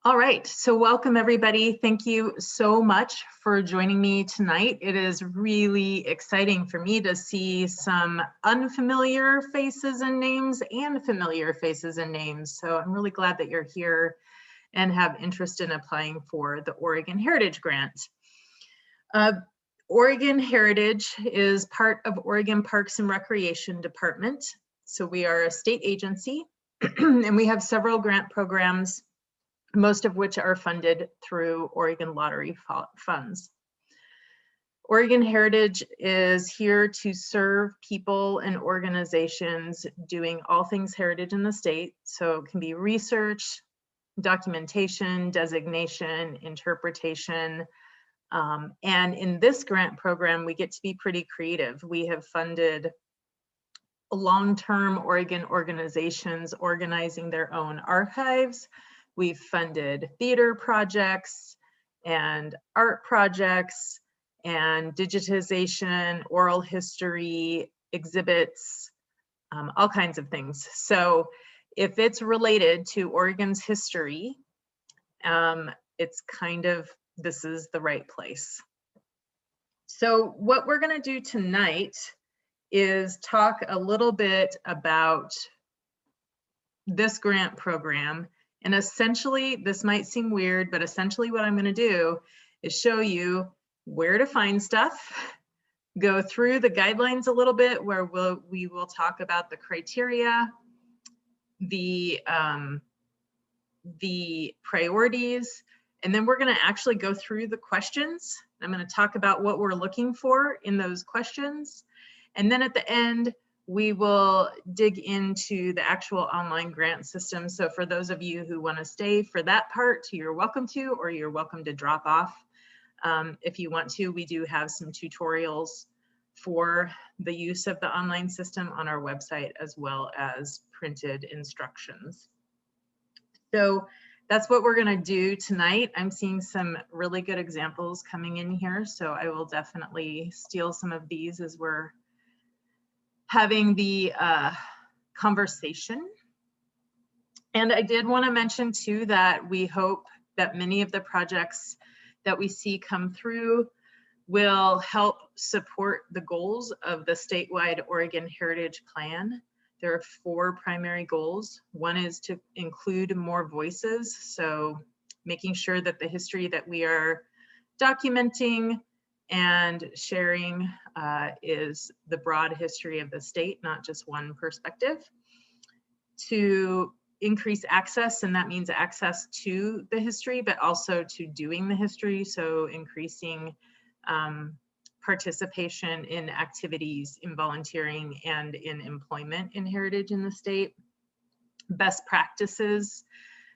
All right, so welcome everybody. Thank you so much for joining me tonight. It is really exciting for me to see some unfamiliar faces and names and familiar faces and names. So I'm really glad that you're here and have interest in applying for the Oregon Heritage Grant. Oregon Heritage is part of Oregon Parks and Recreation Department. So we are a state agency and we have several grant programs, most of which are funded through Oregon Lottery funds. Oregon Heritage is here to serve people and organizations doing all things heritage in the state. So it can be research, documentation, designation, interpretation. And in this grant program, we get to be pretty creative. We have funded long-term Oregon organizations organizing their own archives. We've funded theater projects and art projects and digitization, oral history, exhibits, all kinds of things. So if it's related to Oregon's history, it's kind of, this is the right place. So what we're going to do tonight is talk a little bit about this grant program. And essentially, this might seem weird, but essentially what I'm going to do is show you where to find stuff, go through the guidelines a little bit where we will talk about the criteria, the priorities, and then we're going to actually go through the questions. I'm going to talk about what we're looking for in those questions. And then at the end, we will dig into the actual online grant system. So for those of you who want to stay for that part, you're welcome to, or you're welcome to drop off. If you want to, we do have some tutorials for the use of the online system on our website, as well as printed instructions. So that's what we're going to do tonight. I'm seeing some really good examples coming in here, so I will definitely steal some of these as we're having the conversation. And I did want to mention too that we hope that many of the projects that we see come through will help support the goals of the statewide Oregon Heritage Plan. There are 4 primary goals. One is to include more voices, so making sure that the history that we are documenting and sharing is the broad history of the state, not just one perspective. To increase access, and that means access to the history, but also to doing the history, so increasing participation in activities, in volunteering, and in employment in heritage in the state. Best practices,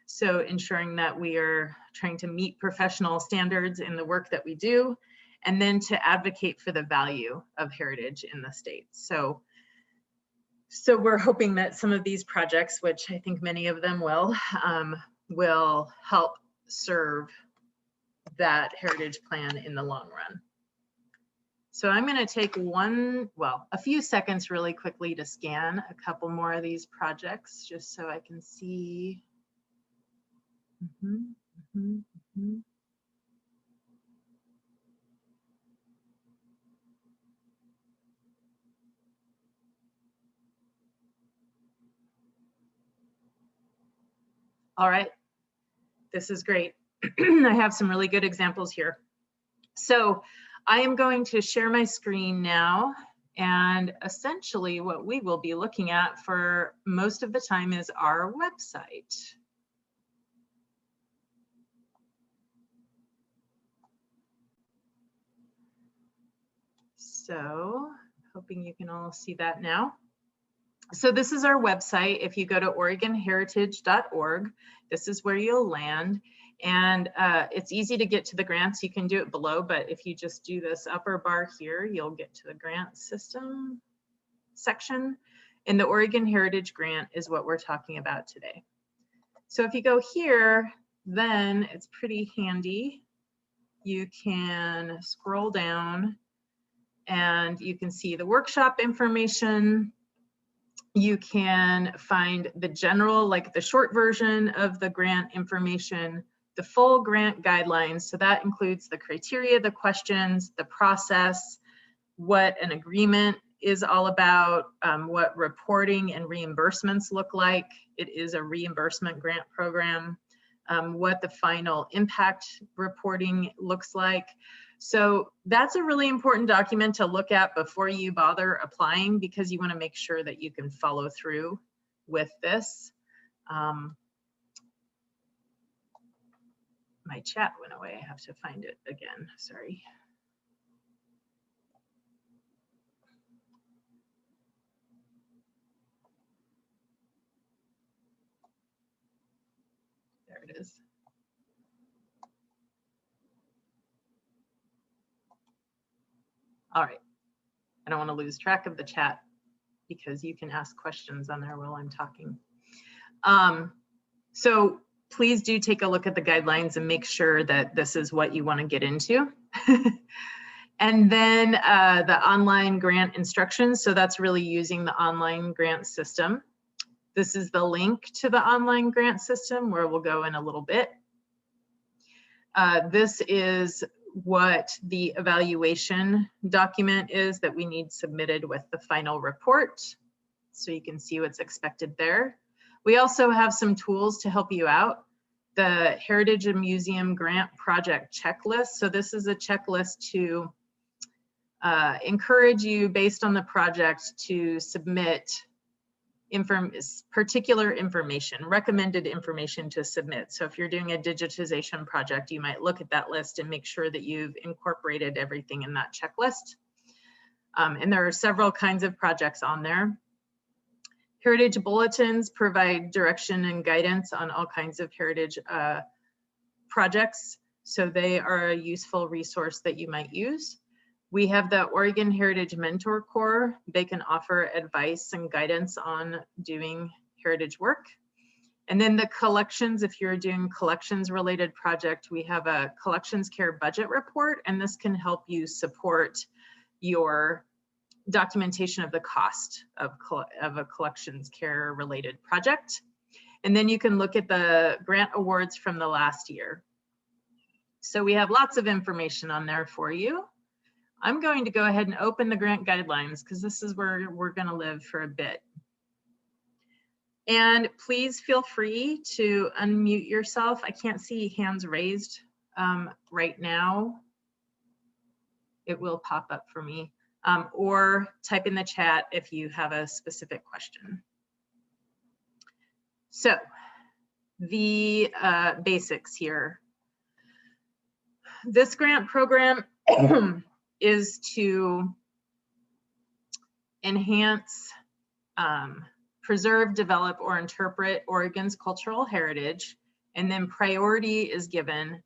so ensuring that we are trying to meet professional standards in the work that we do, and then to advocate for the value of heritage in the state. So we're hoping that some of these projects, which I think many of them will help serve that heritage plan in the long run. So I'm going to take a few seconds really quickly to scan a couple more of these projects just so I can see. All right, this is great. I have some really good examples here. So I am going to share my screen now, and essentially what we will be looking at for most of the time is our website. So hoping you can all see that now. So this is our website. If you go to OregonHeritage.org, this is where you'll land. And it's easy to get to the grants. You can do it below, but if you just do this upper bar here, you'll get to the grant system section. And the Oregon Heritage Grant is what we're talking about today. So if you go here, then it's pretty handy. You can scroll down and you can see the workshop information. You can find the general, like the short version of the grant information, the full grant guidelines. So that includes the criteria, the questions, the process, what an agreement is all about, what reporting and reimbursements look like. It is a reimbursement grant program, what the final impact reporting looks like. So that's a really important document to look at before you bother applying, because you want to make sure that you can follow through with this. My chat went away. I have to find it again. Sorry. There it is. All right. I don't want to lose track of the chat because you can ask questions on there while I'm talking. So please do take a look at the guidelines and make sure that this is what you want to get into. And then the online grant instructions. So that's really using the online grant system. This is the link to the online grant system where we'll go in a little bit. This is what the evaluation document is that we need submitted with the final report. So you can see what's expected there. We also have some tools to help you out. The Heritage and Museum Grant Project Checklist. So this is a checklist to encourage you, based on the project, to submit particular information, recommended information to submit. So if you're doing a digitization project, you might look at that list and make sure that you've incorporated everything in that checklist. And there are several kinds of projects on there. Heritage bulletins provide direction and guidance on all kinds of heritage projects. So they are a useful resource that you might use. We have the Oregon Heritage Mentor Corps. They can offer advice and guidance on doing heritage work. And then the collections, if you're doing collections related project, we have a collections care budget report, and this can help you support your documentation of the cost of a collections care related project. And then you can look at the grant awards from the last year. So we have lots of information on there for you. I'm going to go ahead and open the grant guidelines because this is where we're going to live for a bit. And please feel free to unmute yourself. I can't see hands raised right now. It will pop up for me. Or type in the chat if you have a specific question. So the basics here. This grant program is to enhance, preserve, develop, or interpret Oregon's cultural heritage, and then priority is given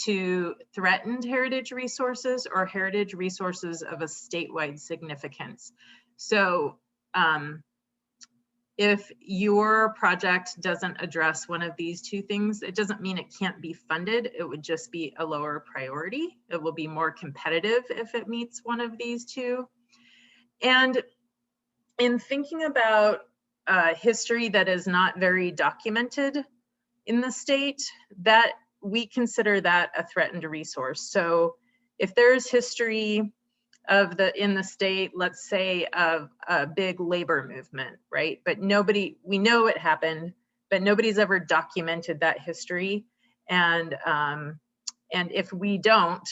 to threatened heritage resources or heritage resources of a statewide significance. So if your project doesn't address one of these two things, it doesn't mean it can't be funded. It would just be a lower priority. It will be more competitive if it meets one of these two. And in thinking about history that is not very documented in the state, that we consider that a threatened resource. So if there's history of in the state, let's say of a big labor movement, right? But we know it happened, but nobody's ever documented that history. And if we don't,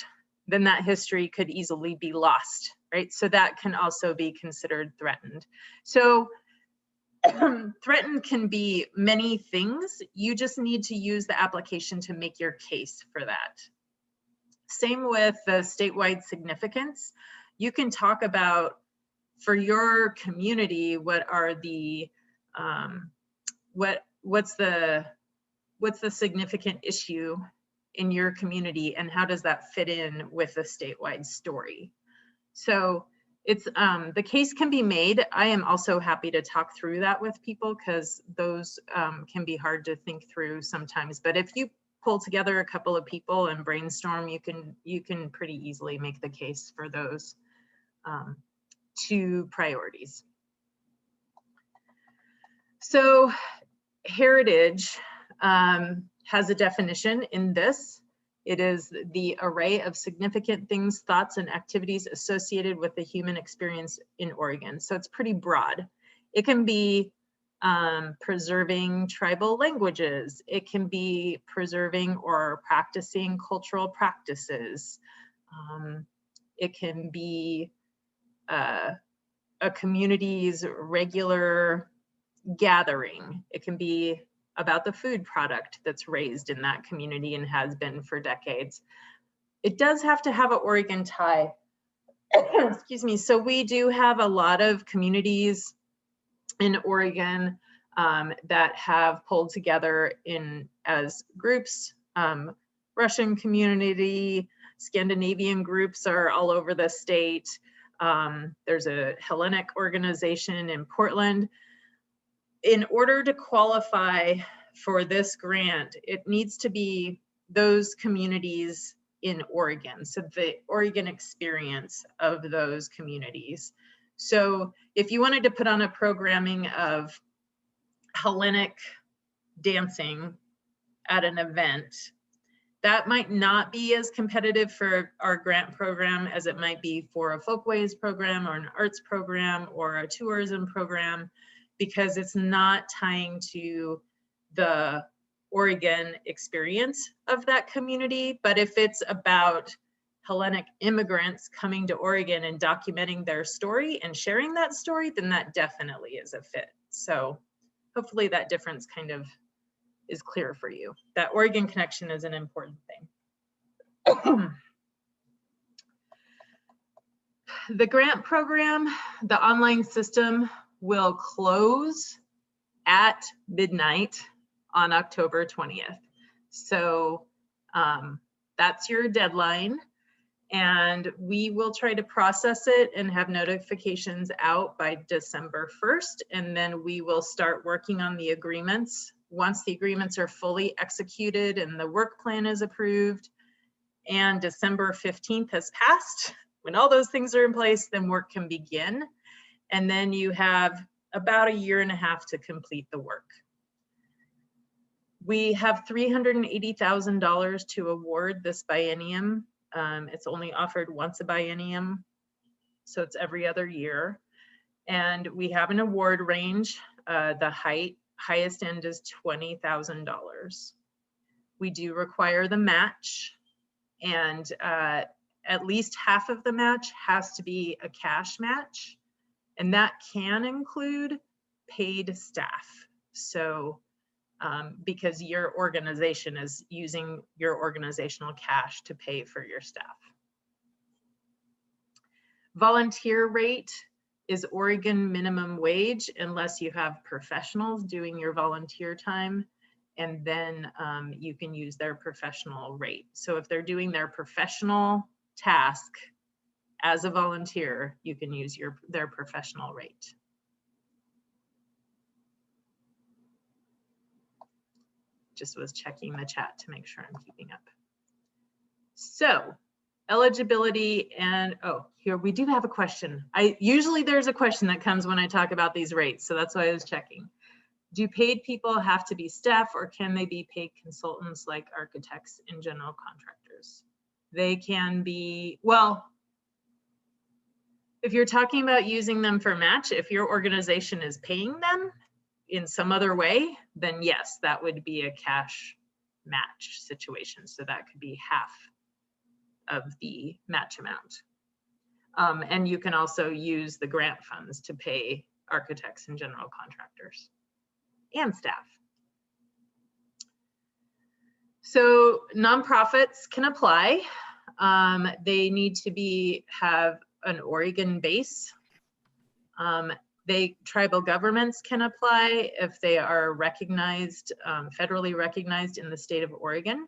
then that history could easily be lost, right? So that can also be considered threatened. So threatened can be many things. You just need to use the application to make your case for that. Same with the statewide significance. You can talk about, for your community, what are the what's the significant issue in your community, and how does that fit in with a statewide story? So it's the case can be made. I am also happy to talk through that with people because those can be hard to think through sometimes. But if you pull together a couple of people and brainstorm, you can pretty easily make the case for those two priorities. So heritage has a definition in this. It is the array of significant things, thoughts, and activities associated with the human experience in Oregon. So it's pretty broad. It can be preserving tribal languages. It can be preserving or practicing cultural practices. It can be a community's regular gathering. It can be about the food product that's raised in that community and has been for decades. It does have to have an Oregon tie. Excuse me. So we do have a lot of communities in Oregon that have pulled together as groups. Russian community, Scandinavian groups are all over the state. There's a Hellenic organization in Portland. In order to qualify for this grant, it needs to be those communities in Oregon, so the Oregon experience of those communities. So if you wanted to put on a programming of Hellenic dancing at an event, that might not be as competitive for our grant program as it might be for a folkways program or an arts program or a tourism program, because it's not tying to the Oregon experience of that community. But if it's about Hellenic immigrants coming to Oregon and documenting their story and sharing that story, then that definitely is a fit. So hopefully that difference kind of is clear for you. That Oregon connection is an important thing. The grant program, the online system, will close at midnight on October 20th. So that's your deadline. And we will try to process it and have notifications out by December 1st. And then we will start working on the agreements. Once the agreements are fully executed and the work plan is approved and December 15th has passed, when all those things are in place, then work can begin. And then you have about a year and a half to complete the work. We have $380,000 to award this biennium. It's only offered once a biennium, so it's every other year. And we have an award range. The highest end is $20,000. We do require the match, and at least half of the match has to be a cash match, and that can include paid staff. So because your organization is using your organizational cash to pay for your staff. Volunteer rate is Oregon minimum wage unless you have professionals doing your volunteer time, and then you can use their professional rate. So if they're doing their professional task as a volunteer, you can use their professional rate. Just was checking the chat to make sure I'm keeping up. So eligibility, and oh, here we do have a question. Usually there's a question that comes when I talk about these rates, so that's why I was checking. Do paid people have to be staff, or can they be paid consultants like architects and general contractors? They can be, well, if you're talking about using them for match, if your organization is paying them in some other way, then yes, that would be a cash match situation. So that could be half of the match amount. And you can also use the grant funds to pay architects and general contractors and staff. So nonprofits can apply. They need to have an Oregon base. Tribal governments can apply if they are recognized, federally recognized in the state of Oregon.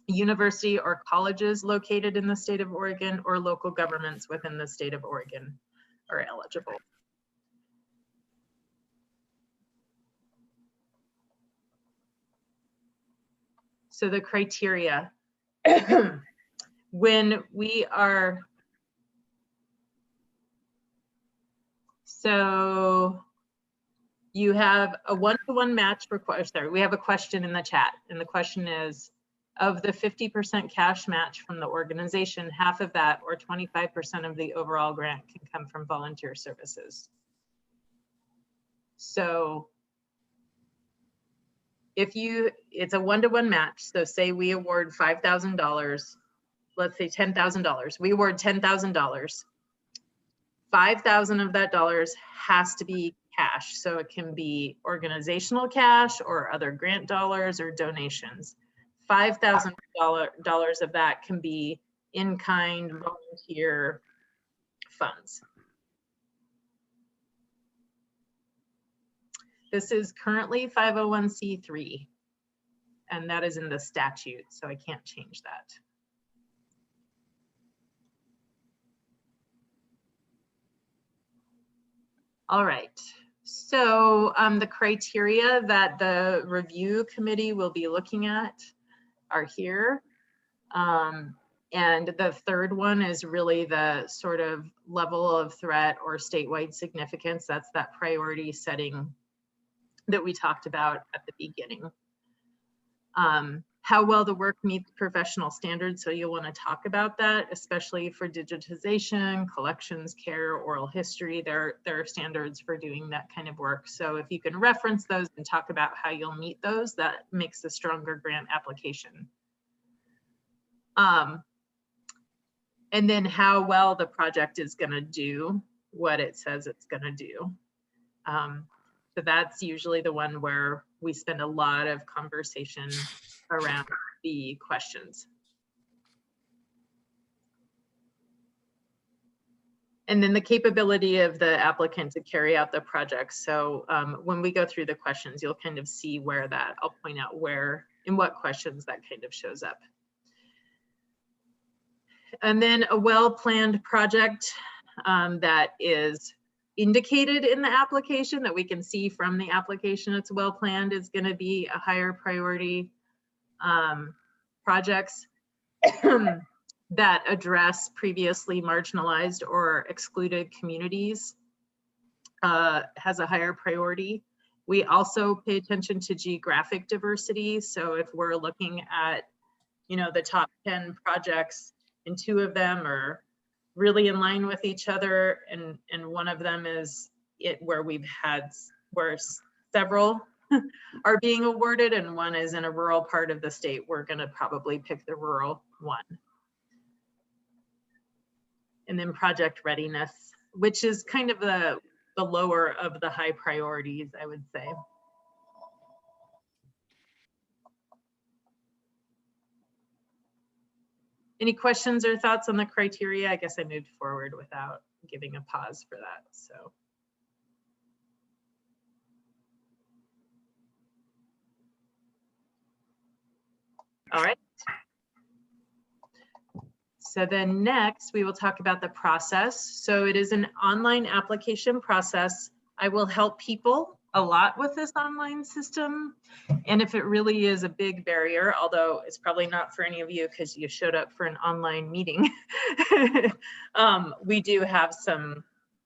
University or colleges located in the state of Oregon, or local governments within the state of Oregon are eligible. So the criteria, when we are, so You have a one-to-one match request. Sorry, we have a question in the chat, and the question is, of the 50% cash match from the organization, half of that or 25% of the overall grant can come from volunteer services. So if it's a one-to-one match. So say we award $5,000, let's say $10,000. We award $10,000. 5,000 of that dollars has to be cash. So it can be organizational cash or other grant dollars or donations. $5,000 of that can be in-kind volunteer funds. This is currently 501c3, and that is in the statute, so I can't change that. All right, so the criteria that the review committee will be looking at are here. And the third one is really the sort of level of threat or statewide significance. That's that priority setting that we talked about at the beginning. How well the work meets professional standards. So you'll want to talk about that, especially for digitization, collections, care, oral history. There are standards for doing that kind of work. So if you can reference those and talk about how you'll meet those, that makes a stronger grant application. And then how well the project is going to do what it says it's going to do. So that's usually the one where we spend a lot of conversation around the questions. And then the capability of the applicant to carry out the project. So when we go through the questions, you'll kind of see where that, I'll point out where, in what questions that kind of shows up. And then a well-planned project that is indicated in the application, that we can see from the application it's well-planned, is going to be a higher priority. Projects that address previously marginalized or excluded communities has a higher priority. We also pay attention to geographic diversity. So if we're looking at, the top 10 projects, and 2 of them are really in line with each other, and one of them is where several are being awarded, and one is in a rural part of the state, we're going to probably pick the rural one. And then project readiness, which is kind of the lower of the high priorities, I would say. Any questions or thoughts on the criteria? I guess I moved forward without giving a pause for that, so. All right. So then next we will talk about the process. So it is an online application process. I will help people a lot with this online system. And if it really is a big barrier, although it's probably not for any of you because you showed up for an online meeting, we do have some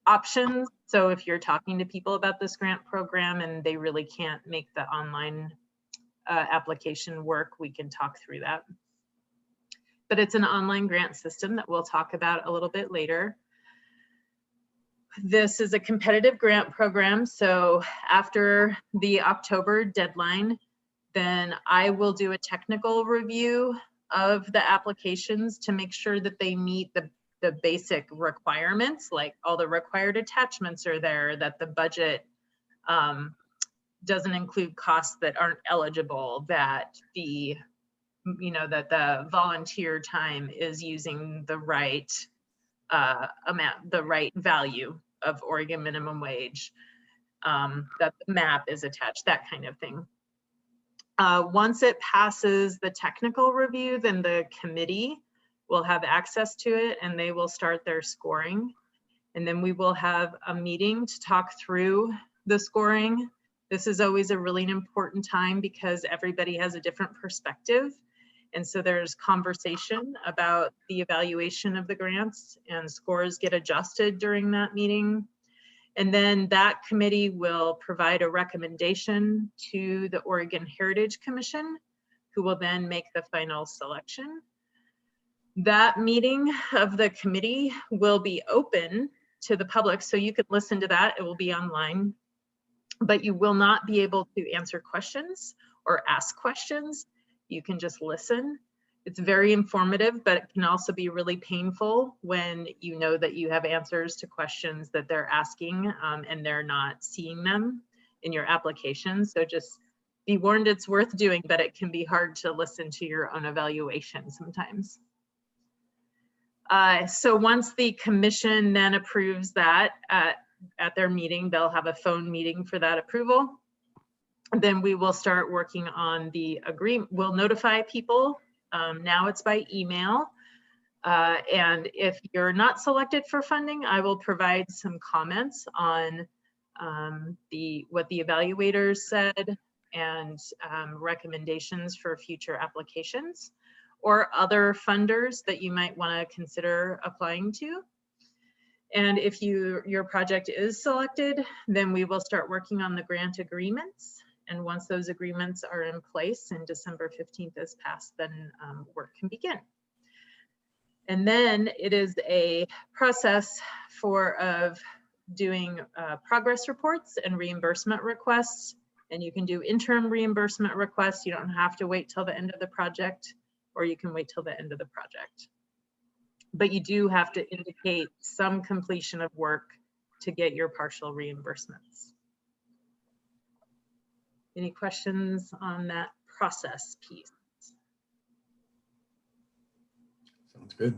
options. So if you're talking to people about this grant program and they really can't make the online application work, we can talk through that. But it's an online grant system that we'll talk about a little bit later. This is a competitive grant program. So after the October deadline, then I will do a technical review of the applications to make sure that they meet the basic requirements, like all the required attachments are there, that the budget doesn't include costs that aren't eligible, that the volunteer time is using the right amount, the right value of Oregon minimum wage, that the map is attached, that kind of thing. Once it passes the technical review, then the committee will have access to it and they will start their scoring. And then we will have a meeting to talk through the scoring. This is always a really important time because everybody has a different perspective. And so there's conversation about the evaluation of the grants, and scores get adjusted during that meeting. And then that committee will provide a recommendation to the Oregon Heritage Commission, who will then make the final selection. That meeting of the committee will be open to the public, so you can listen to that. It will be online, but you will not be able to answer questions or ask questions. You can just listen. It's very informative, but it can also be really painful when you know that you have answers to questions that they're asking and they're not seeing them in your application. So just be warned, it's worth doing, but it can be hard to listen to your own evaluation sometimes. So once the commission then approves that at their meeting, they'll have a phone meeting for that approval. Then we will start working on the agreement. We'll notify people. Now it's by email. And if you're not selected for funding, I will provide some comments on what the evaluators said and recommendations for future applications or other funders that you might want to consider applying to. And if your project is selected, then we will start working on the grant agreements. And once those agreements are in place and December 15th is passed, then work can begin. And then it is a process of doing progress reports and reimbursement requests. And you can do interim reimbursement requests. You don't have to wait till the end of the project, or you can wait till the end of the project. But you do have to indicate some completion of work to get your partial reimbursements. Any questions on that process piece? Sounds good.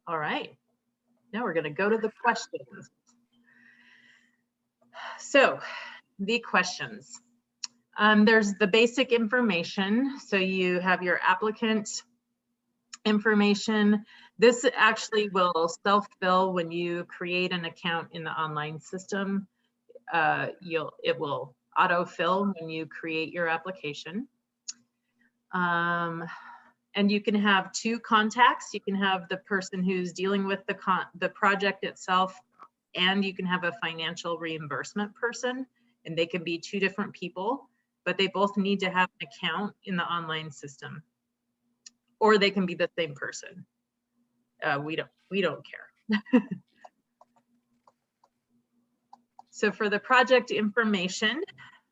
All right, now we're going to go to the questions. So the questions. There's the basic information. So you have your applicant information. This actually will self-fill when you create an account in the online system. It will auto-fill when you create your application. And you can have two contacts. You can have the person who's dealing with the project itself, and you can have a financial reimbursement person, and they can be two different people, but they both need to have an account in the online system, or they can be the same person. We don't care. So for the project information,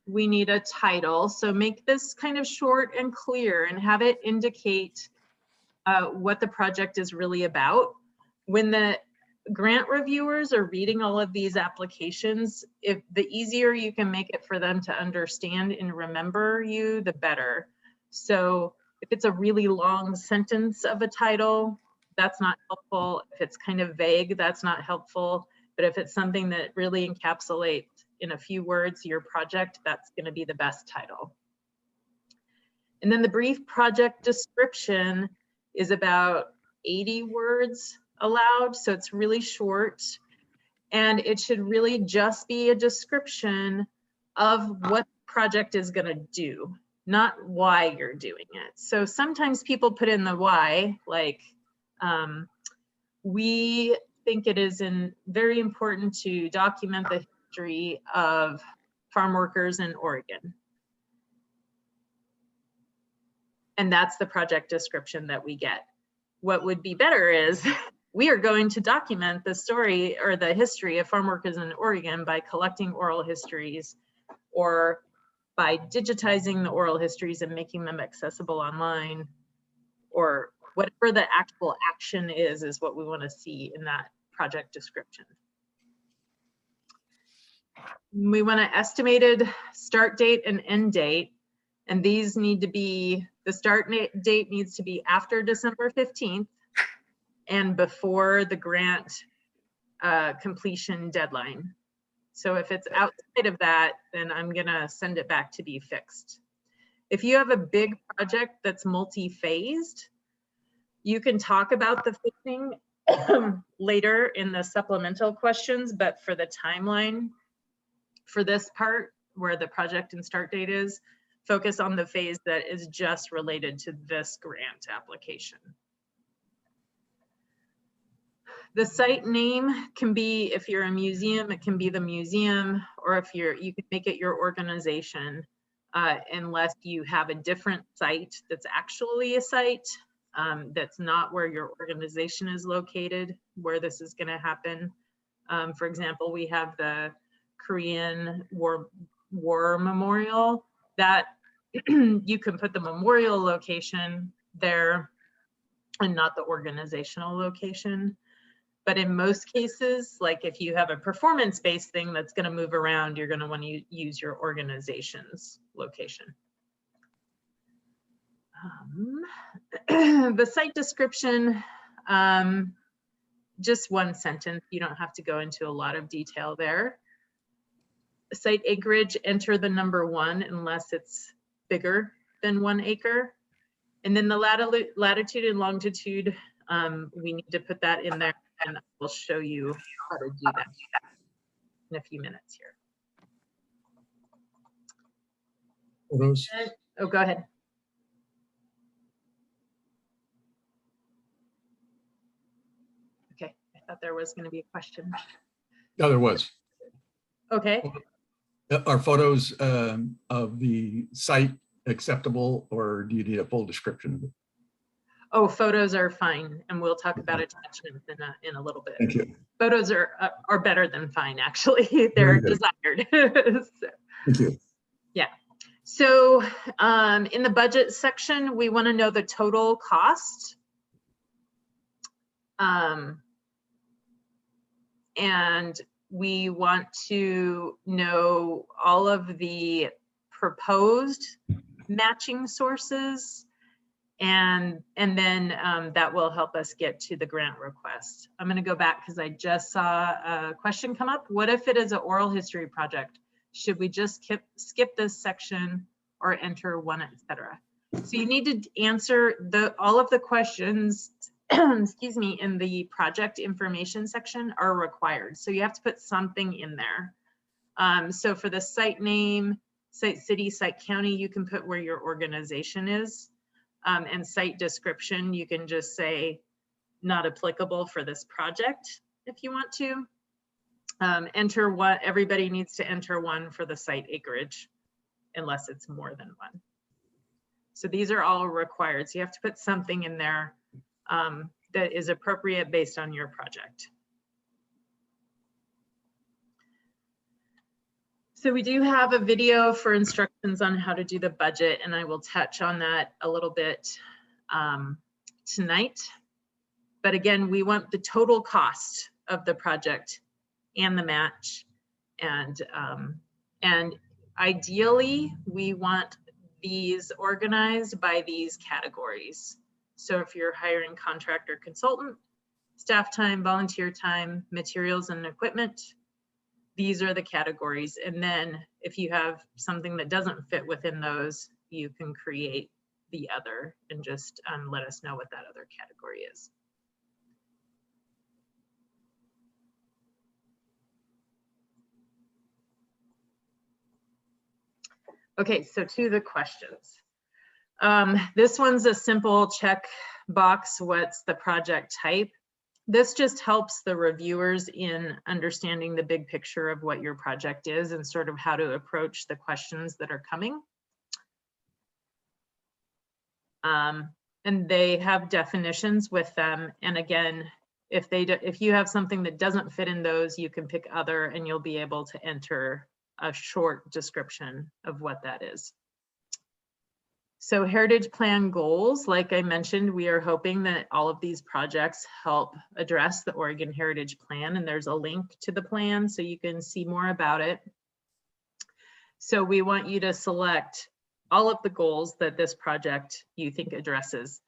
we need a title. So make this kind of short and clear and have it indicate what the project is really about. When the grant reviewers are reading all of these applications, if the easier you can make it for them to understand and remember you, the better. So if it's a really long sentence of a title, that's not helpful. If it's kind of vague, that's not helpful. But if it's something that really encapsulates in a few words your project, that's going to be the best title. And then the brief project description is about 80 words allowed, so it's really short. And it should really just be a description of what the project is going to do, not why you're doing it. So sometimes people put in the why, like we think it is very important to document the history of farm workers in Oregon. And that's the project description that we get. What would be better is we are going to document the story or the history of farm workers in Oregon by collecting oral histories or by digitizing the oral histories and making them accessible online, or whatever the actual action is what we want to see in that project description. We want an estimated start date and end date, and these need to be, the start date needs to be after December 15th and before the grant completion deadline. So if it's outside of that, then I'm gonna send it back to be fixed. If you have a big project that's multi-phased, you can talk about the fixing later in the supplemental questions, but for the timeline for this part where the project and start date is, focus on the phase that is just related to this grant application. The site name can be, if you're a museum, it can be the museum, or if you can make it your organization, unless you have a different site that's actually a site, that's not where your organization is located, where this is going to happen. For example, we have the Korean War Memorial, that you can put the memorial location there and not the organizational location. But in most cases, like if you have a performance-based thing that's going to move around, you're going to want to use your organization's location. The site description, just one sentence. You don't have to go into a lot of detail there. Site acreage, enter the number 1 unless it's bigger than 1 acre. And then the latitude and longitude, we need to put that in there, and we'll show you how to do that in a few minutes here. Photos. Oh, go ahead. Okay, I thought there was going to be a question. No, there was. Okay. Are photos of the site acceptable, or do you need a full description of it? Oh, photos are fine, and we'll talk about attachments in a little bit. Thank you. Photos are better than fine, actually. They're desired. So, thank you. Yeah. So in the budget section, we want to know the total cost. And we want to know all of the proposed matching sources, and then that will help us get to the grant request. I'm going to go back because I just saw a question come up. What if it is an oral history project? Should we just skip this section or enter one, etc.? So you need to answer all of the questions, excuse me, in the project information section are required. So you have to put something in there. So for the site name, site city, site county, you can put where your organization is. And site description, you can just say not applicable for this project if you want to. Enter what everybody needs to enter 1 for the site acreage, unless it's more than 1. So these are all required. So you have to put something in there that is appropriate based on your project. So we do have a video for instructions on how to do the budget, and I will touch on that a little bit tonight. But again, we want the total cost of the project and the match, and ideally we want these organized by these categories. So if you're hiring contractor, consultant, staff time, volunteer time, materials and equipment, these are the categories. And then if you have something that doesn't fit within those, you can create the other and just let us know what that other category is. Okay, so to the questions. This one's a simple check box. What's the project type? This just helps the reviewers in understanding the big picture of what your project is and sort of how to approach the questions that are coming. And they have definitions with them. And again, if you have something that doesn't fit in those, you can pick other and you'll be able to enter a short description of what that is. So Heritage Plan goals, like I mentioned, we are hoping that all of these projects help address the Oregon Heritage Plan, and there's a link to the plan so you can see more about it. So we want you to select all of the goals that this project you think addresses.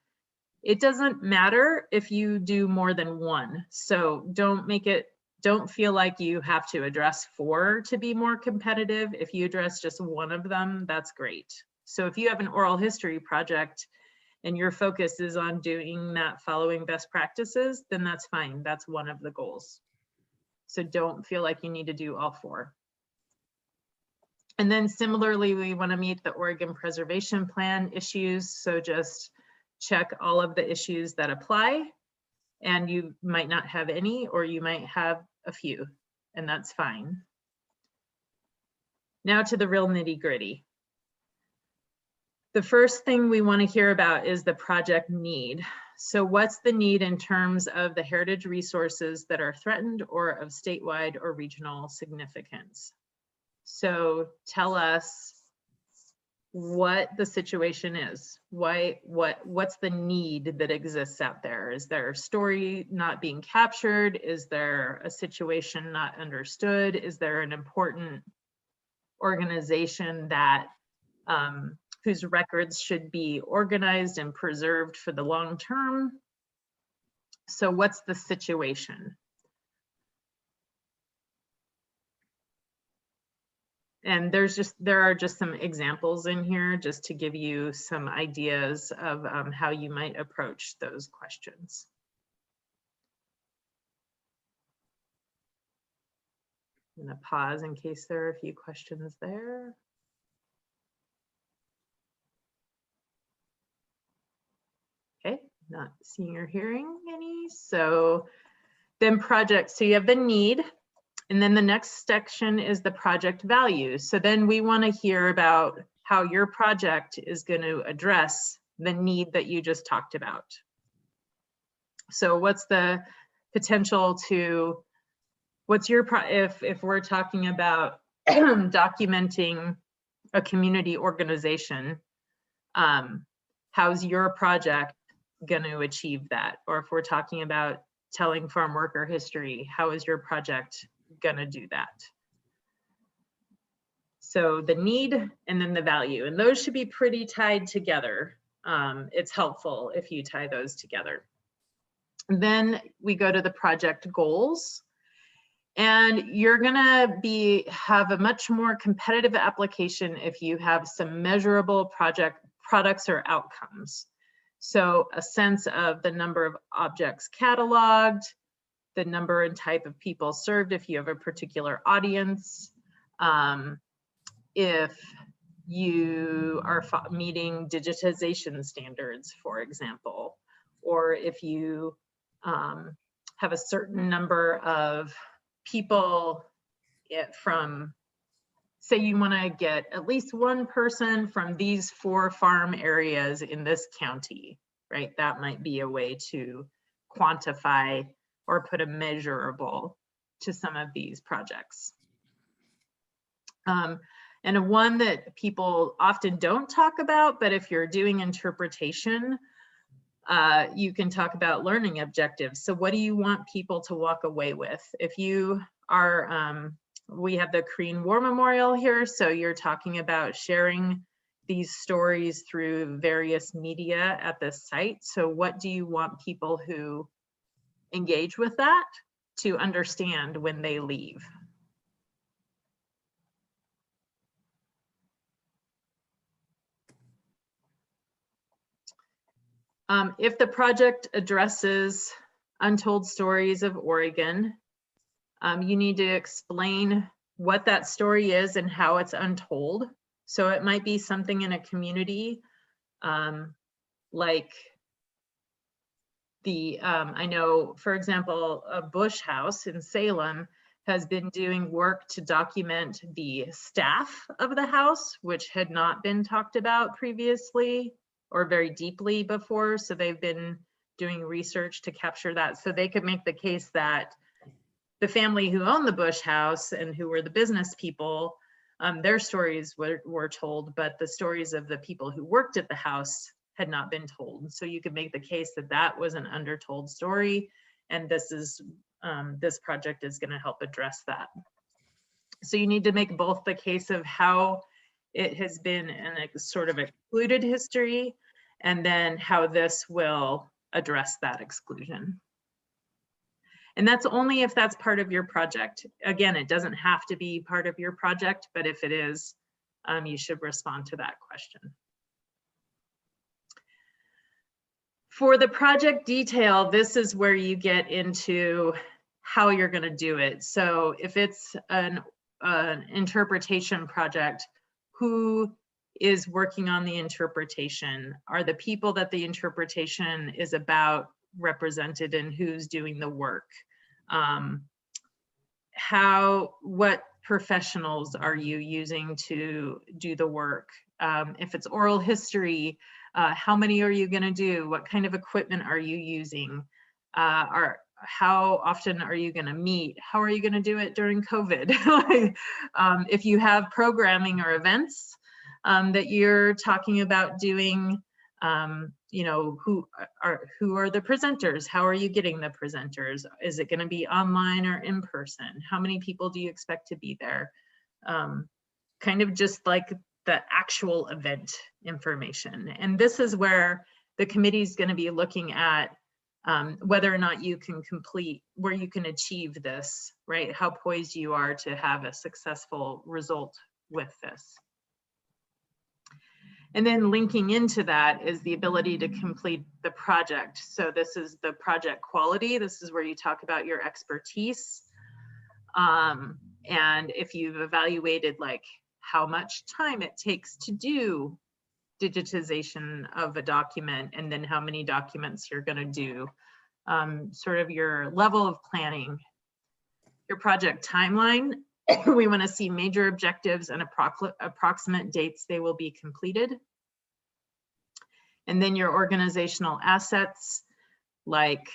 It doesn't matter if you do more than one, so don't feel like you have to address 4 to be more competitive. If you address just one of them, that's great. So if you have an oral history project and your focus is on doing that following best practices, then that's fine. That's one of the goals. So don't feel like you need to do all 4. And then similarly, we want to meet the Oregon Preservation Plan issues. So just check all of the issues that apply. And you might not have any, or you might have a few, and that's fine. Now to the real nitty-gritty. The first thing we want to hear about is the project need. So what's the need in terms of the heritage resources that are threatened or of statewide or regional significance? So tell us what the situation is. What's the need that exists out there? Is there a story not being captured? Is there a situation not understood? Is there an important organization that whose records should be organized and preserved for the long term? So what's the situation? And there are just some examples in here just to give you some ideas of how you might approach those questions. I'm going to pause in case there are a few questions there. Okay, not seeing or hearing any. So then project, so you have the need. And then the next section is the project value. So then we want to hear about how your project is going to address the need that you just talked about. So what's the potential to, what's your, if we're talking about documenting a community organization, how's your project going to achieve that? Or if we're talking about telling farm worker history, how is your project gonna do that? So the need and then the value, and those should be pretty tied together. It's helpful if you tie those together. Then we go to the project goals, and you're gonna have a much more competitive application if you have some measurable project products or outcomes. So a sense of the number of objects cataloged, the number and type of people served if you have a particular audience, if you are meeting digitization standards, for example, or if you have a certain number of people from, say you want to get at least one person from these 4 farm areas in this county, right? That might be a way to quantify or put a measurable to some of these projects. And one that people often don't talk about, but if you're doing interpretation, you can talk about learning objectives. So what do you want people to walk away with? If you are, we have the Korean War Memorial here, so you're talking about sharing these stories through various media at this site. So what do you want people who engage with that to understand when they leave? If the project addresses untold stories of Oregon, you need to explain what that story is and how it's untold. So it might be something in a community, like I know, for example, a Bush House in Salem has been doing work to document the staff of the house, which had not been talked about previously or very deeply before. So they've been doing research to capture that. So they could make the case that the family who owned the Bush House and who were the business people, their stories were told, but the stories of the people who worked at the house had not been told. So you could make the case that that was an undertold story, and this project is going to help address that. So you need to make both the case of how it has been a sort of excluded history, and then how this will address that exclusion. And that's only if that's part of your project. Again, it doesn't have to be part of your project, but if it is, you should respond to that question. For the project detail, this is where you get into how you're going to do it. So if it's an interpretation project, who is working on the interpretation? Are the people that the interpretation is about represented and who's doing the work. What professionals are you using to do the work? If it's oral history, how many are you going to do? What kind of equipment are you using? How often are you going to meet? How are you going to do it during COVID? If you have programming or events that you're talking about doing, you know, who are the presenters? How are you getting the presenters? Is it going to be online or in person? How many people do you expect to be there? Kind of just like the actual event information. And this is where the committee is going to be looking at whether or not you can complete, where you can achieve this, right? How poised you are to have a successful result with this. And then linking into that is the ability to complete the project. So this is the project quality. This is where you talk about your expertise. And if you've evaluated like how much time it takes to do digitization of a document, and then how many documents you're going to do, sort of your level of planning, your project timeline. We want to see major objectives and approximate dates they will be completed. And then your organizational assets, like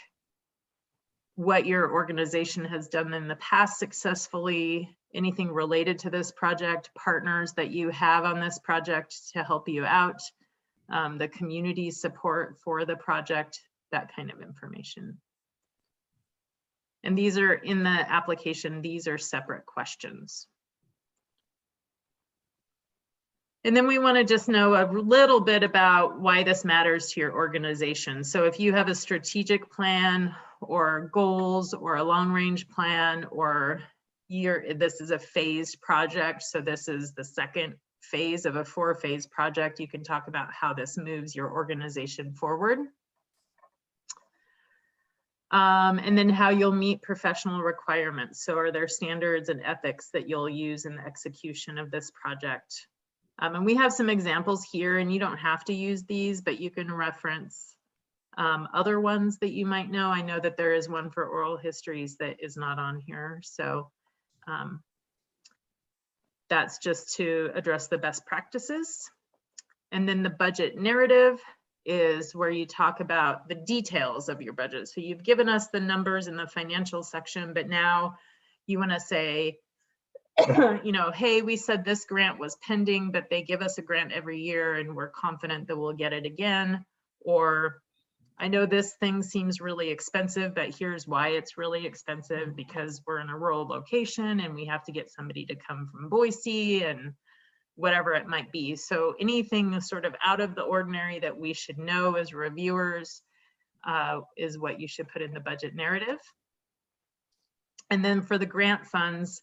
what your organization has done in the past successfully, anything related to this project, partners that you have on this project to help you out, the community support for the project, that kind of information. And these are in the application, these are separate questions. And then we want to just know a little bit about why this matters to your organization. So if you have a strategic plan or goals or a long range plan, or this is a phased project, so this is the second phase of a 4-phase project, you can talk about how this moves your organization forward. And then how you'll meet professional requirements. So are there standards and ethics that you'll use in the execution of this project? And we have some examples here, and you don't have to use these, but you can reference other ones that you might know. I know that there is one for oral histories that is not on here. So that's just to address the best practices. And then the budget narrative is where you talk about the details of your budget. So you've given us the numbers in the financial section, but now you want to say, you know, hey, we said this grant was pending, but they give us a grant every year and we're confident that we'll get it again. Or I know this thing seems really expensive, but here's why it's really expensive, because we're in a rural location and we have to get somebody to come from Boise and whatever it might be. So anything sort of out of the ordinary that we should know as reviewers is what you should put in the budget narrative. And then for the grant funds,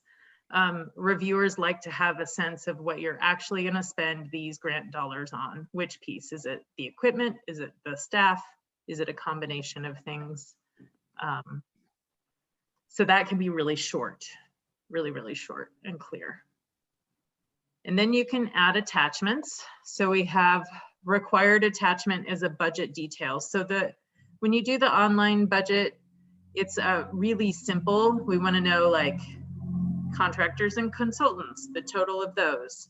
reviewers like to have a sense of what you're actually going to spend these grant dollars on. Which piece? Is it the equipment? Is it the staff? Is it a combination of things? So that can be really short, really short and clear. And then you can add attachments. So we have required attachment as a budget detail. So when you do the online budget, it's really simple. We want to know like contractors and consultants, the total of those,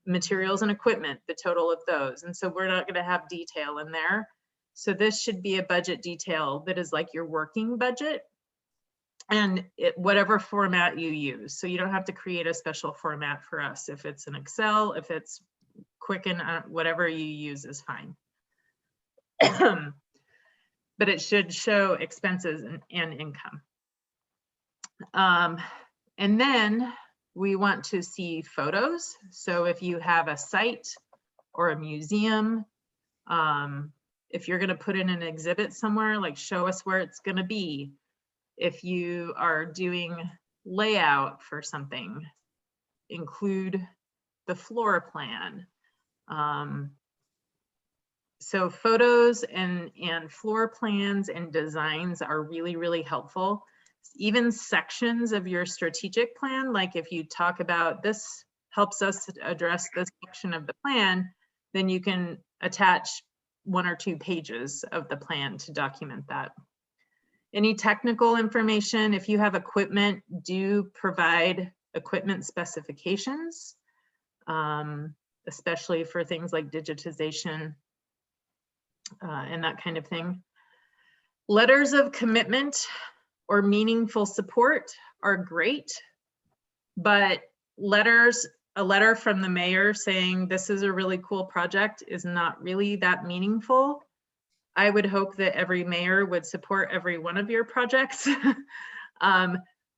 materials and equipment, the total of those. And so we're not going to have detail in there. So this should be a budget detail that is like your working budget, and whatever format you use. So you don't have to create a special format for us. If it's an Excel, if it's Quicken, whatever you use is fine. But it should show expenses and income. And then we want to see photos. So if you have a site or a museum, if you're going to put in an exhibit somewhere, like show us where it's going to be. If you are doing layout for something, include the floor plan. So photos and floor plans and designs are really helpful. Even sections of your strategic plan, like if you talk about this helps us address this section of the plan, then you can attach 1 or 2 pages of the plan to document that. Any technical information, if you have equipment, do provide equipment specifications, especially for things like digitization and that kind of thing. Letters of commitment or meaningful support are great, but a letter from the mayor saying this is a really cool project is not really that meaningful. I would hope that every mayor would support every one of your projects.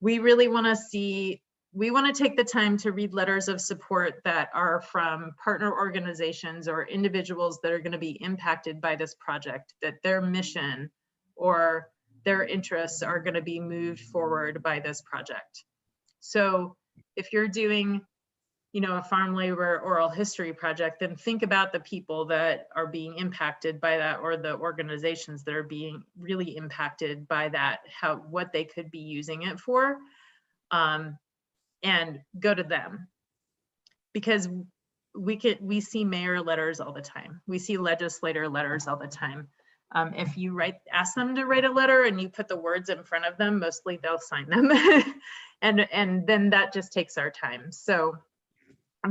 We really want to take the time to read letters of support that are from partner organizations or individuals that are going to be impacted by this project, that their mission or their interests are going to be moved forward by this project. So if you're doing, you know, a farm labor oral history project, then think about the people that are being impacted by that, or the organizations that are being really impacted by that, what they could be using it for, and go to them. Because we see mayor letters all the time. We see legislator letters all the time. If you ask them to write a letter and you put the words in front of them, mostly they'll sign them. and then that just takes our time. So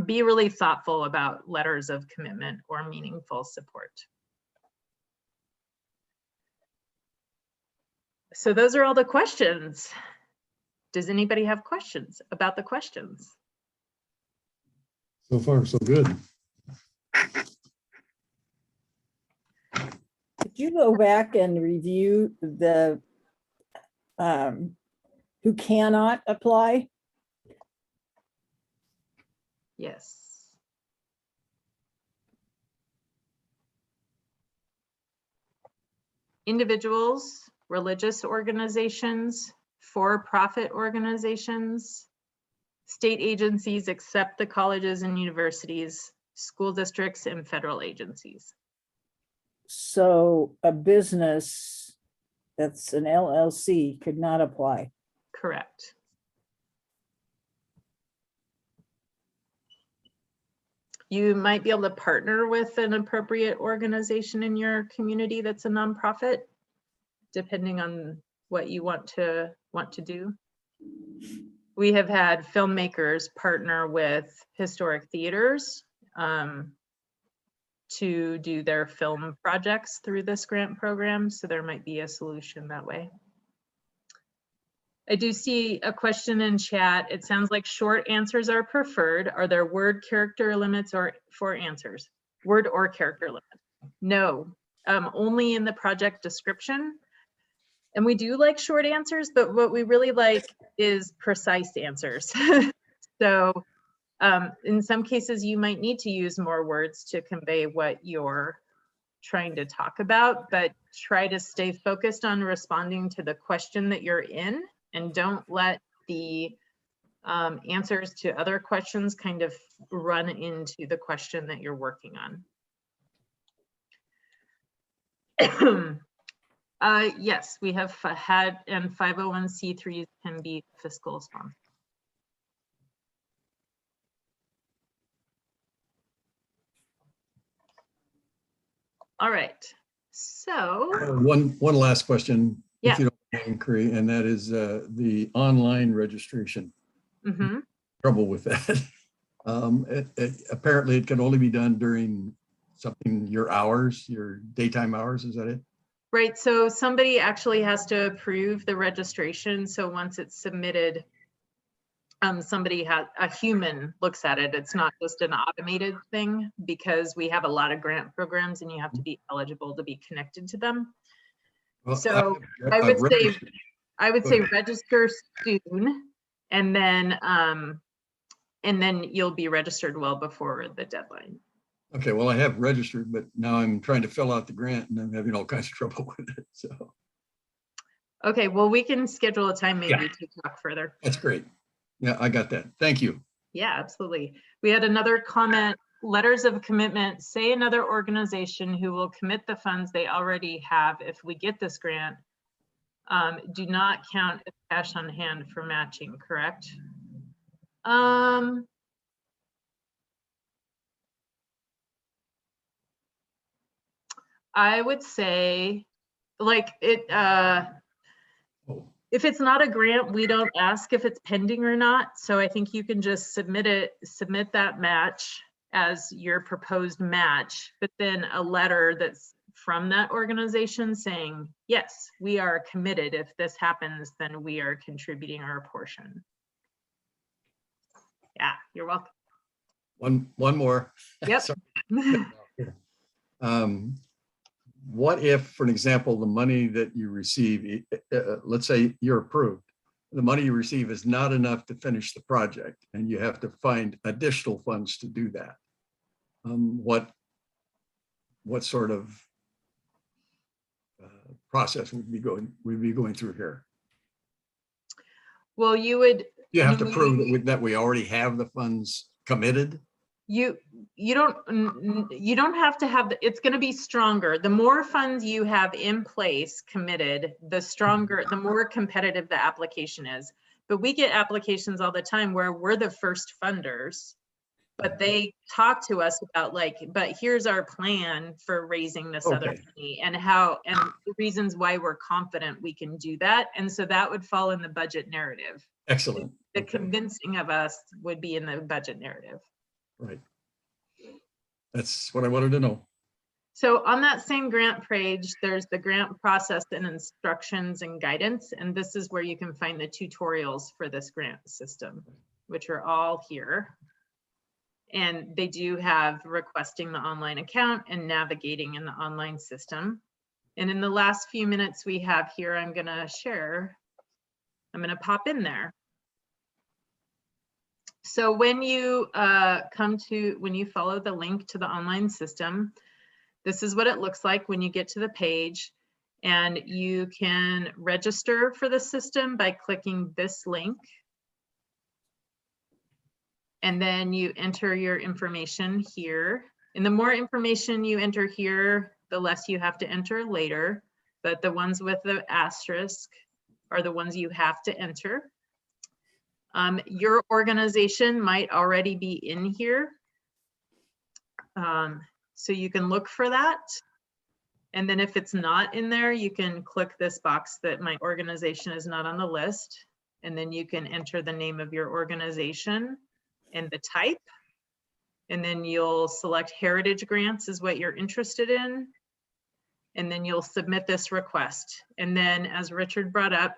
be really thoughtful about letters of commitment or meaningful support. So those are all the questions. Does anybody have questions about the questions? So far, so good. Could you go back and review the who cannot apply? Yes. Individuals, religious organizations, for-profit organizations, state agencies except the colleges and universities, school districts, and federal agencies. So a business that's an LLC could not apply. Correct. You might be able to partner with an appropriate organization in your community that's a nonprofit, depending on what you want to do. We have had filmmakers partner with historic theaters to do their film projects through this grant program, so there might be a solution that way. I do see a question in chat. It sounds like short answers are preferred. Are there word character limits or for answers? Word or character limits? No, only in the project description. And we do like short answers, but what we really like is precise answers. So in some cases, you might need to use more words to convey what you're trying to talk about, but try to stay focused on responding to the question that you're in, and don't let the answers to other questions kind of run into the question that you're working on. Yes, we have had, and 501c3s can be fiscal sponsors. All right, so. One last question, Yeah. if you don't mind, Cree, and that is the online registration. Mm-hmm. Trouble with that. Apparently it can only be done during your hours, your daytime hours, is that it? Right, so somebody actually has to approve the registration. So once it's submitted, a human looks at it. It's not just an automated thing, because we have a lot of grant programs and you have to be eligible to be connected to them. Well, so I would say register soon, and then you'll be registered well before the deadline. Okay, well, I have registered, but now I'm trying to fill out the grant and I'm having all kinds of trouble with it, so. Okay, well, we can schedule a time maybe to talk further. That's great. Yeah, I got that. Thank you. Yeah, absolutely. We had another comment, letters of commitment, say another organization who will commit the funds they already have if we get this grant, do not count as cash on hand for matching, correct? I would say, like it, Oh, if it's not a grant, we don't ask if it's pending or not. So I think you can just submit that match as your proposed match, but then a letter that's from that organization saying, yes, we are committed. If this happens, then we are contributing our portion. Yeah, you're welcome. one more. Yep. Sorry. What if, for an example, the money that you receive, let's say you're approved, the money you receive is not enough to finish the project and you have to find additional funds to do that? What sort of process would be going through here? Well, you would. You have to prove that we already have the funds committed. You don't have to have it's going to be stronger. The more funds you have in place committed, the stronger, the more competitive the application is. But we get applications all the time where we're the first funders, but they talk to us about like, but here's our plan for raising this other money and how, and the reasons why we're confident we can do that. And so that would fall in the budget narrative. Excellent. The convincing of us would be in the budget narrative. Right. That's what I wanted to know. So on that same grant page, there's the grant process and instructions and guidance. And this is where you can find the tutorials for this grant system, which are all here. And they do have requesting the online account and navigating in the online system. And in the last few minutes we have here, I'm going to pop in there. So when you when you follow the link to the online system, this is what it looks like when you get to the page, and you can register for the system by clicking this link. And then you enter your information here. And the more information you enter here, the less you have to enter later. But the ones with the asterisk are the ones you have to enter. Your organization might already be in here. So you can look for that. And then if it's not in there, you can click this box that my organization is not on the list. And then you can enter the name of your organization and the type. And then you'll select heritage grants is what you're interested in. And then you'll submit this request. And then as Richard brought up,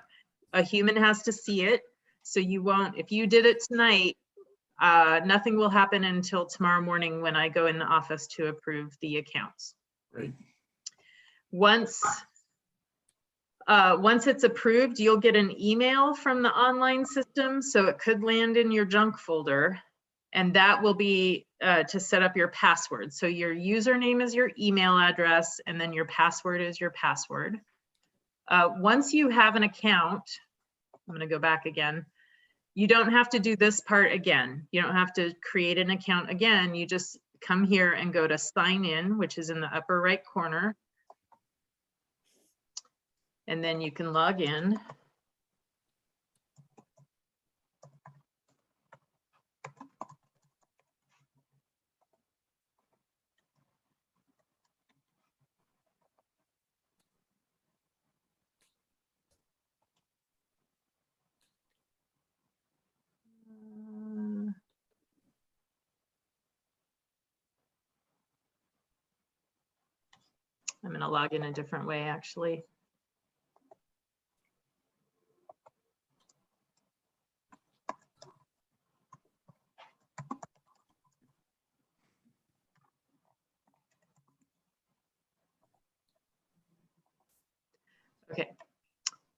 a human has to see it. So you won't, if you did it tonight, nothing will happen until tomorrow morning when I go in the office to approve the accounts. Great. Once it's approved, you'll get an email from the online system. So it could land in your junk folder, and that will be to set up your password. So your username is your email address, and then your password is your password. Once you have an account, I'm going to go back again. You don't have to do this part again. You don't have to create an account again. You just come here and go to sign in, which is in the upper right corner. And then you can log in. I'm going to log in a different way, actually. Okay,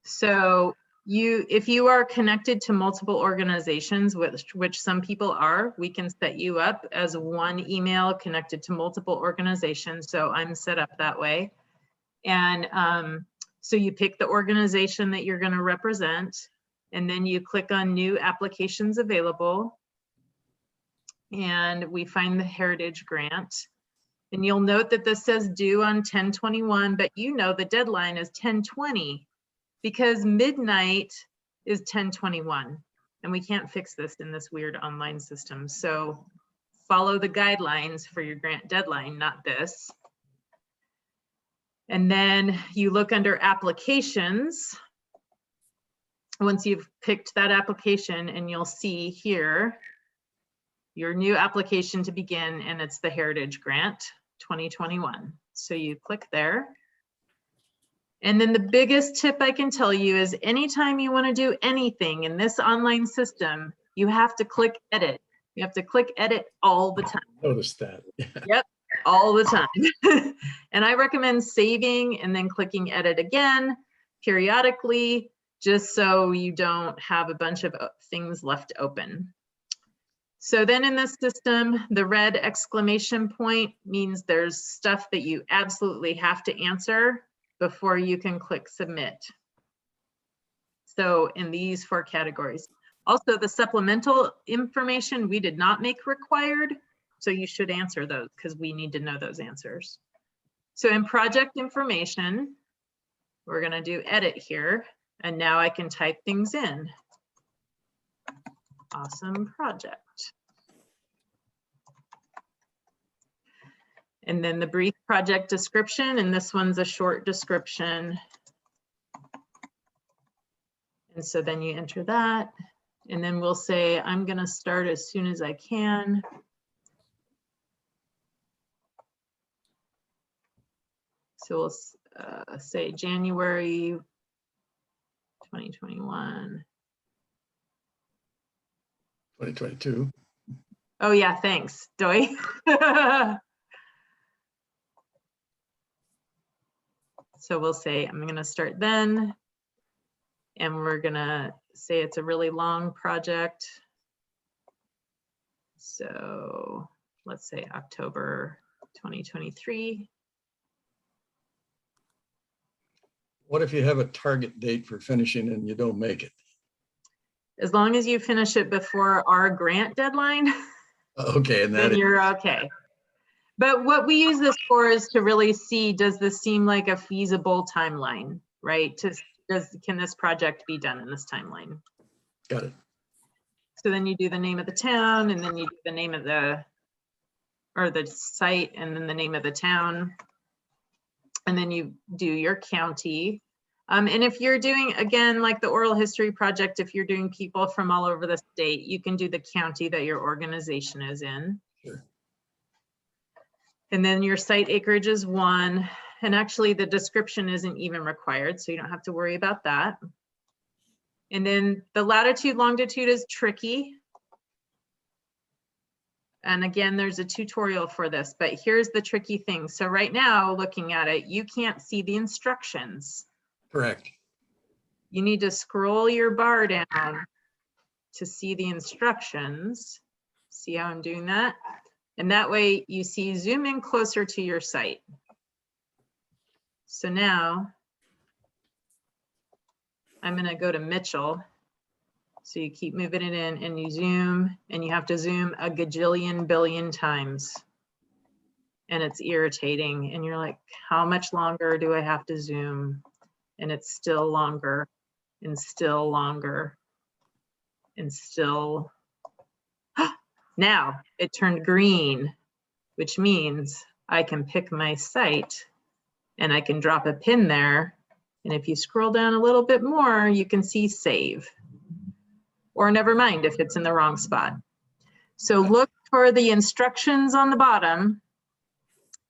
so if you are connected to multiple organizations, which some people are, we can set you up as one email connected to multiple organizations. So I'm set up that way. And so you pick the organization that you're going to represent, and then you click on new applications available. And we find the Heritage Grant. And you'll note that this says due on 10/21, but you know the deadline is 10/20 because midnight is 10/21. And we can't fix this in this weird online system. So follow the guidelines for your grant deadline, not this. And then you look under applications. Once you've picked that application, and you'll see here your new application to begin, and it's the Heritage Grant 2021. So you click there. And then the biggest tip I can tell you is anytime you want to do anything in this online system, you have to click edit. You have to click edit all the time. Notice that. Yep, all the time. And I recommend saving and then clicking edit again periodically, just so you don't have a bunch of things left open. So then in this system, the red exclamation point means there's stuff that you absolutely have to answer before you can click submit. So in these 4 categories. Also, the supplemental information we did not make required, so you should answer those because we need to know those answers. So in project information, we're gonna do edit here, and now I can type things in. Awesome project. And then the brief project description, and this one's a short description. And so then you enter that, and then we'll say, I'm gonna start as soon as I can. So we'll say January 2021. 2022. Oh yeah, thanks, Doi. So we'll say, I'm gonna start then, and we're gonna say it's a really long project. So let's say October 2023. What if you have a target date for finishing and you don't make it? As long as you finish it before our grant deadline, Okay, and then you're okay. But what we use this for is to really see, does this seem like a feasible timeline, right? Can this project be done in this timeline? Got it. So then you do the name of the town, and then you do the name of the site, and then the name of the town. And then you do your county. And if you're doing, again, like the oral history project, if you're doing people from all over the state, you can do the county that your organization is in. Sure. And then your site acreage is 1. And actually the description isn't even required, so you don't have to worry about that. And then the latitude, longitude is tricky. And again, there's a tutorial for this, but here's the tricky thing. So right now, looking at it, you can't see the instructions. Correct. You need to scroll your bar down to see the instructions. See how I'm doing that? And that way you see, zoom in closer to your site. So now I'm gonna go to Mitchell. So you keep moving it in and you zoom, and you have to zoom a gajillion billion times. And it's irritating. And you're like, how much longer do I have to zoom? And it's still longer and still longer and still. Now it turned green, which means I can pick my site and I can drop a pin there. And if you scroll down a little bit more, you can see save. Or never mind if it's in the wrong spot. So look for the instructions on the bottom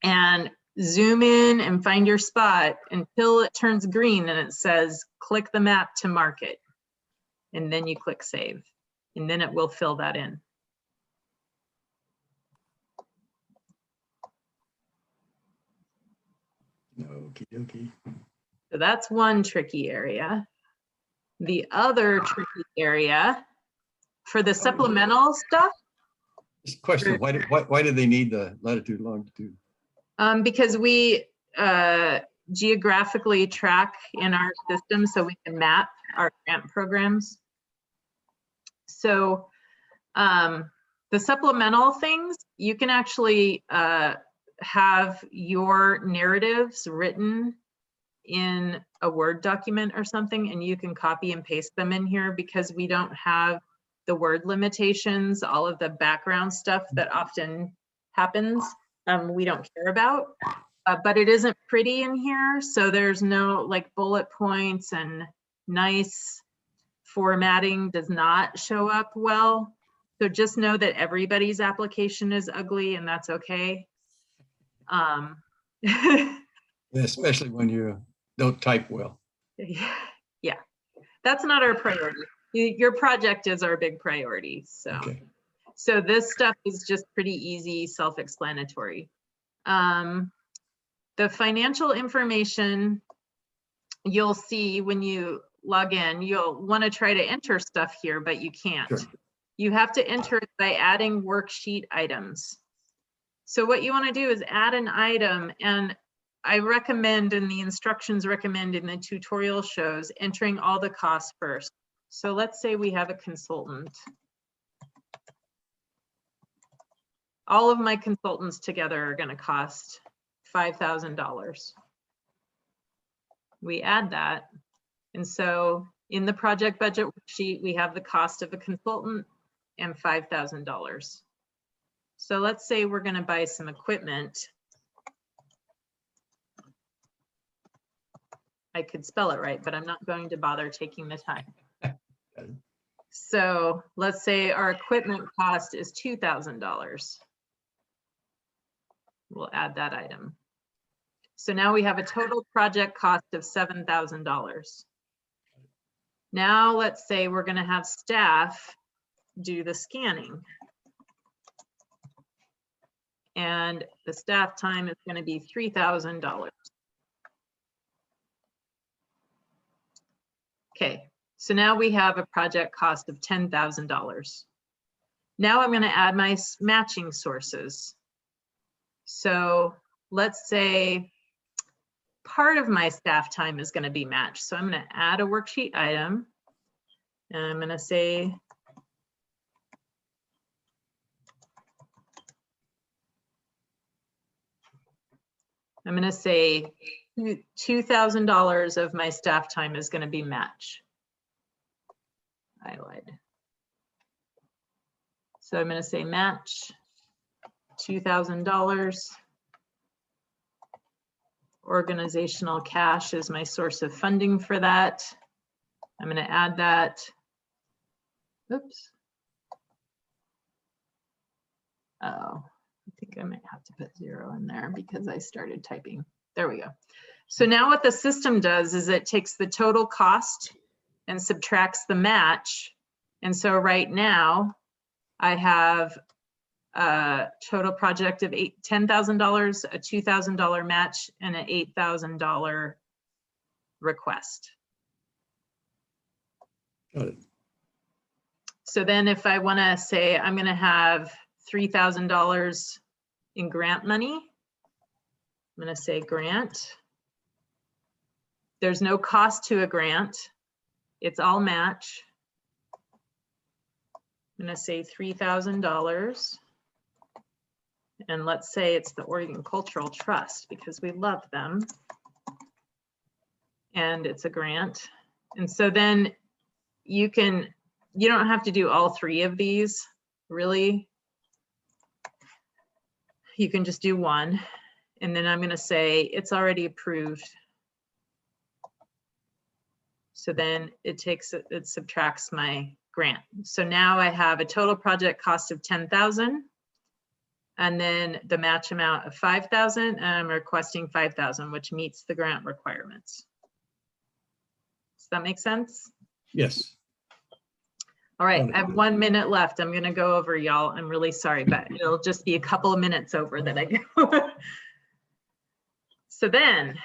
and zoom in and find your spot until it turns green and it says, click the map to mark it. And then you click save, and then it will fill that in. Okie dokie. So that's one tricky area. The other tricky area for the supplemental stuff. Just a question, why do they need the latitude, longitude? Because we geographically track in our system so we can map our grant programs. So the supplemental things, you can actually have your narratives written in a Word document or something, and you can copy and paste them in here because we don't have the word limitations, all of the background stuff that often happens, we don't care about. but it isn't pretty in here. So there's no like bullet points, and nice formatting does not show up well. So just know that everybody's application is ugly, and that's okay. Especially when you don't type well. Yeah, that's not our priority. Your project is our big priority. So, Okay. so this stuff is just pretty easy, self-explanatory. The financial information you'll see when you log in, you'll want to try to enter stuff here, but you can't. Sure. You have to enter it by adding worksheet items. So what you want to do is add an item, and I recommend, and the instructions recommend in the tutorial shows, entering all the costs first. So let's say we have a consultant. All of my consultants together are going to cost $5,000. We add that. And so in the project budget worksheet, we have the cost of a consultant and $5,000. So let's say we're going to buy some equipment. I could spell it right, but I'm not going to bother taking the time. So let's say our equipment cost is $2,000. We'll add that item. So now we have a total project cost of $7,000. Now let's say we're going to have staff do the scanning. And the staff time is going to be $3,000. Okay, so now we have a project cost of $10,000. Now I'm going to add my matching sources. So let's say part of my staff time is going to be matched. So I'm going to add a worksheet item, and I'm going to say $2,000 of my staff time is going to be match. I lied. So I'm going to say match $2,000. Organizational cash is my source of funding for that. I'm going to add that. Oops. Oh, I think I might have to put 0 in there because I started typing. There we go. So now what the system does is it takes the total cost and subtracts the match. And so right now I have a total project of $10,000, a $2,000 match, and an $8,000 request. Got it. So then if I want to say I'm going to have $3,000 in grant money, I'm going to say grant. There's no cost to a grant. It's all match. I'm going to say $3,000. And let's say it's the Oregon Cultural Trust because we love them. And it's a grant. And so then you don't have to do all 3 of these, really. You can just do one. And then I'm going to say it's already approved. So then it subtracts my grant. So now I have a total project cost of $10,000. And then the match amount of $5,000, and I'm requesting $5,000, which meets the grant requirements. Does that make sense? Yes. All right, I have 1 minute left. I'm going to go over, y'all. I'm really sorry, but it'll just be a couple of minutes over that I go. So then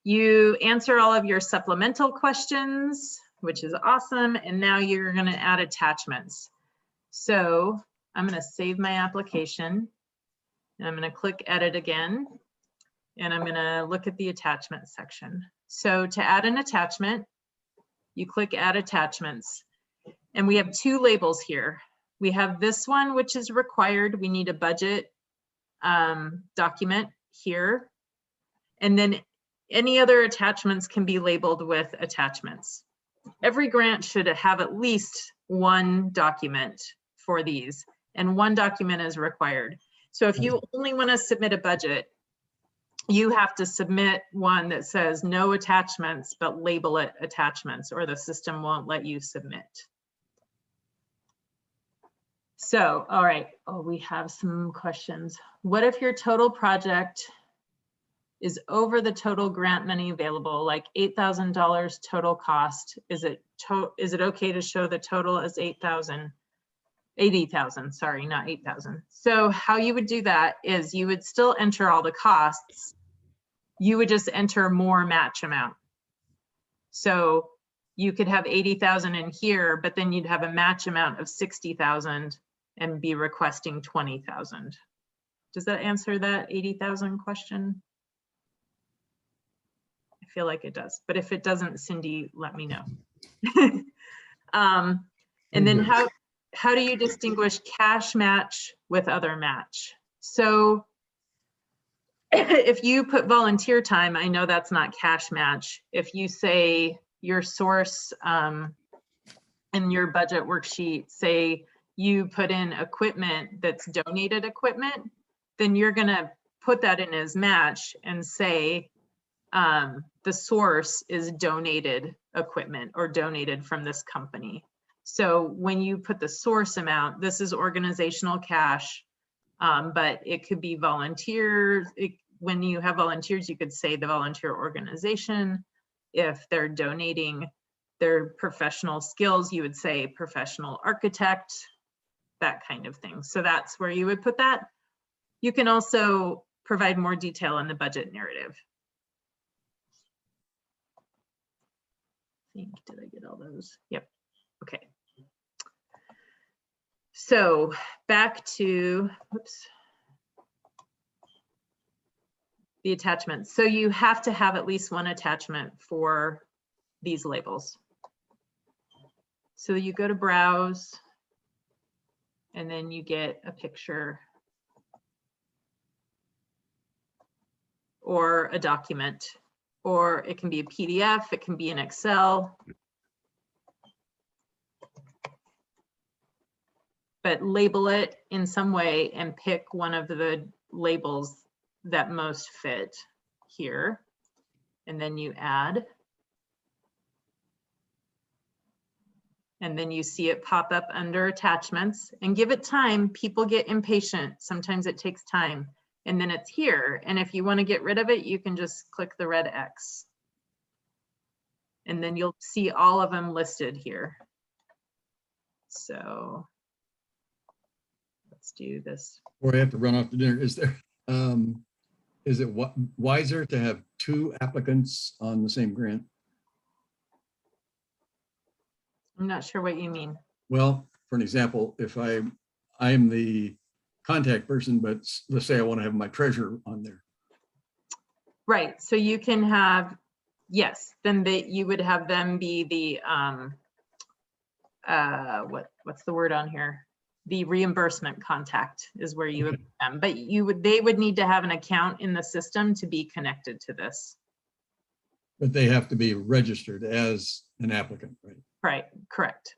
you answer all of your supplemental questions, which is awesome. And now you're going to add attachments. So I'm going to save my application. And I'm going to click edit again. And I'm going to look at the attachment section. So to add an attachment, you click add attachments. And we have 2 labels here. We have this one, which is required. We need a budget document here. And then any other attachments can be labeled with attachments. Every grant should have at least 1 document for these, and 1 document is required. So if you only want to submit a budget, you have to submit one that says no attachments, but label it attachments, or the system won't let you submit. So, all right, oh, we have some questions. What if your total project is over the total grant money available, like $8,000 total cost? Is it okay to show the total as 80,000, sorry, not 8,000. So how you would do that is you would still enter all the costs. You would just enter more match amount. So you could have 80,000 in here, but then you'd have a match amount of 60,000 and be requesting 20,000. Does that answer that 80,000 question? I feel like it does, but if it doesn't, Cindy, let me know. And then how do you distinguish cash match with other match? So if you put volunteer time, I know that's not cash match. If you say your source in your budget worksheet, say you put in equipment that's donated equipment, then you're gonna put that in as match and say the source is donated equipment or donated from this company. So when you put the source amount, this is organizational cash, but it could be volunteers. When you have volunteers, you could say the volunteer organization. If they're donating their professional skills, you would say professional architect, that kind of thing. So that's where you would put that. You can also provide more detail in the budget narrative. Did I get all those? Yep. Okay. So back to, whoops, the attachments. So you have to have at least one attachment for these labels. So you go to browse, and then you get a picture or a document, or it can be a PDF, it can be an Excel. But label it in some way and pick one of the labels that most fit here. And then you add. And then you see it pop up under attachments, and give it time. People get impatient. Sometimes it takes time. And then it's here. And if you want to get rid of it, you can just click the red X. And then you'll see all of them listed here. So let's do this. Or I have to run off to dinner. Is it wiser to have two applicants on the same grant? I'm not sure what you mean. Well, for an example, if I'm the contact person, but let's say I want to have my treasurer on there. Right. So you can have, yes, then you would have them be the what's the word on here? The reimbursement contact is where you would put them, but they would need to have an account in the system to be connected to this. But they have to be registered as an applicant, right? Right, correct.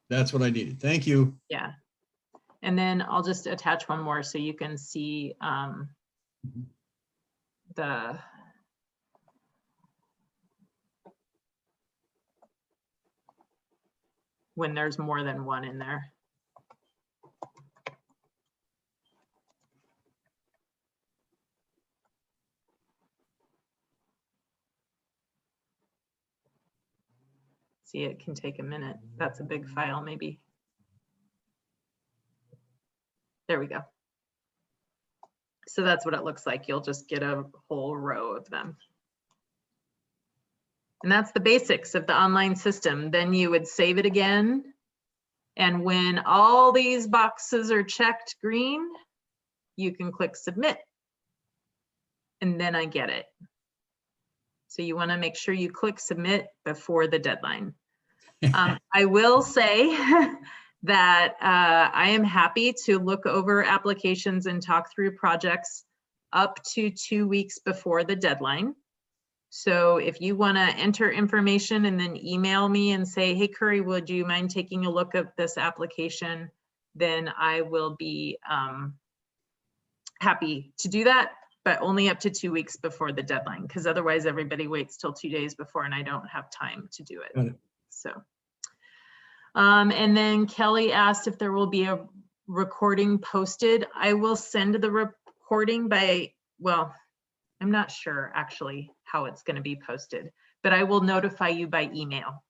That's what I needed. Thank you. Yeah. And then I'll just attach one more so you can see when there's more than one in there. See, it can take a minute. That's a big file, maybe. There we go. So that's what it looks like. You'll just get a whole row of them. And that's the basics of the online system. Then you would save it again. And when all these boxes are checked green, you can click submit. And then I get it. So you want to make sure you click submit before the deadline. I will say that I am happy to look over applications and talk through projects up to 2 weeks before the deadline. So if you want to enter information and then email me and say, hey, Curry, would you mind taking a look at this application? Then I will be happy to do that. but only up to 2 weeks before the deadline, because otherwise everybody waits till 2 days before and I don't have time to do Got it. it. So, and then Kelly asked if there will be a recording posted. I will send the recording by, well, I'm not sure actually how it's going to be posted, but I will notify you by email.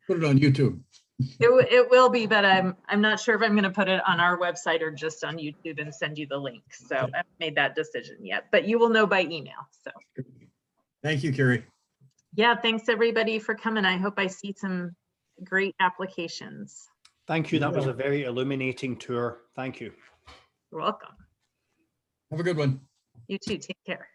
Put it on YouTube. It will be, but I'm not sure if I'm going to put it on our website or just on YouTube and send you the link. So I haven't made that decision yet, but you will know by email. So Thank you, Carrie. yeah, thanks everybody for coming. I hope I see some great applications. Thank you. That was a very illuminating tour. Thank you. You're welcome. Have a good one. You too. Take care.